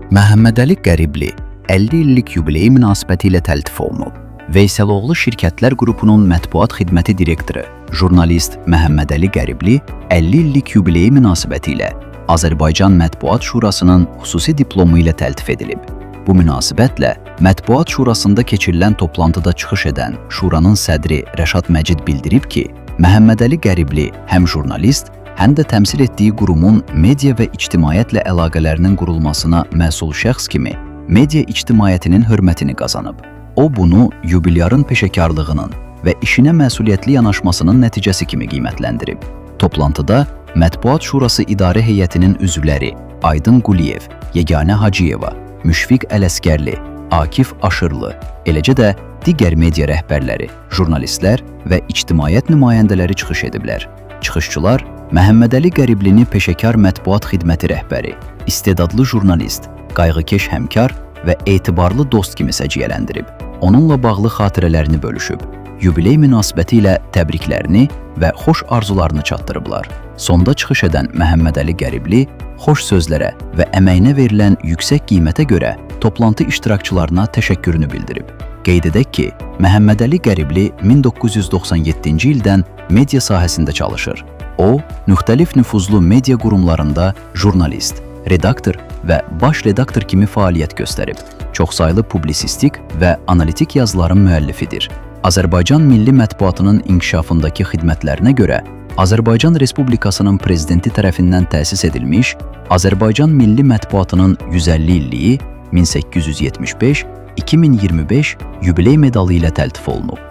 Məhəmmədəli Qəribli 50 illik yubileyi münasibətilə təltif olunub. Veysəloğlu Şirkətlər Qrupunun mətbuat xidməti direktoru, jurnalist Məhəmmədəli Qəribli 50 illik yubileyi münasibətilə Azərbaycan Mətbuat Şurasının xüsusi diplomu ilə təltif edilib. Bu münasibətlə Mətbuat Şurasında keçirilən toplantıda çıxış edən Şuranın sədri Rəşad Məcid bildirib ki, Məhəmmədəli Qəribli həm jurnalist, həm də təmsil etdiyi qurumun media və ictimaiyyətlə əlaqələrinin qurulmasına məsul şəxs kimi media ictimaiyyətinin hörmətini qazanıb. O, bunu yubilyarın peşəkarlığının və işinə məsuliyyətli yanaşmasının nəticəsi kimi qiymətləndirib. Toplantıda Mətbuat Şurası İdarə Heyətinin üzvləri Aydın Quliyev, Yeganə Hacıyeva, Müşfiq Ələsgərli, Akif Aşırlı, eləcə də digər media rəhbərləri, jurnalistlər və ictimaiyyət nümayəndələri çıxış ediblər. Çıxışçılar Məhəmmədəli Qəriblini peşəkar mətbuat xidməti rəhbəri, istedadlı jurnalist, qayğıkeş həmkar və etibarlı dost kimi səciyyələndirib. Onunla bağlı xatirələrini bölüşüb, yubiley münasibəti ilə təbriklərini və xoş arzularını çatdırıblar. Sonda çıxış edən Məhəmmədəli Qəribli xoş sözlərə və əməyinə verilən yüksək qiymətə görə toplantı iştirakçılarına təşəkkürünü bildirib. Qeyd edək ki, Məhəmmədəli Qəribli 1997-ci ildən media sahəsində çalışır. O, müxtəlif nüfuzlu media qurumlarında jurnalist, redaktor və baş redaktor kimi fəaliyyət göstərib. Çoxsaylı publisistik və analitik yazıların müəllifidir. Azərbaycan milli mətbuatının inkişafındakı xidmətlərinə görə Azərbaycan Respublikasının prezidenti tərəfindən təsis edilmiş Azərbaycan milli mətbuatının 150 illiyi 1875-2025 yubiley medalı ilə təltif olunub.